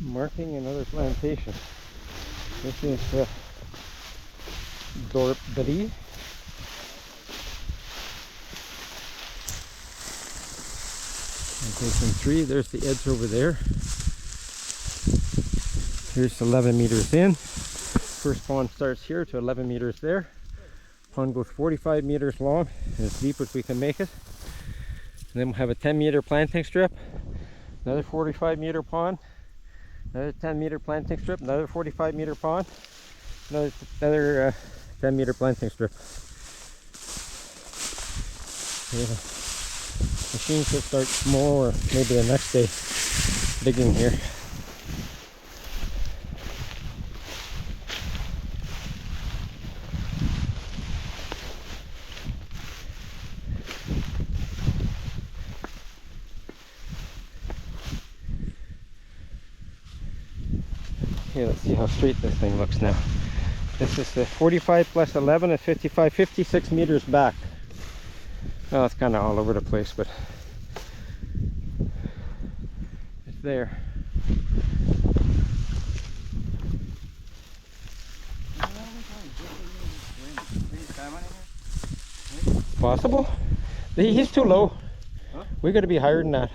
Marking another plantation. This is Dorpity. Plantation 3, there's the edge over there. Here's 11 meters in. First pond starts here to 11 meters there. Pond goes 45 meters long, as deep as we can make it. And then we'll have a 10-meter planting strip, another 45-meter pond, another 10-meter planting strip, another 45-meter pond, another 10-meter planting strip. Yeah. Machines will start tomorrow or maybe the next day digging here. Okay, let's see how straight this thing looks now. This is the 45 plus 11 is 55, 56 meters back. Well, it's kind of all over the place, but it's there. Possible? He's too low. Huh? We got to be higher than that.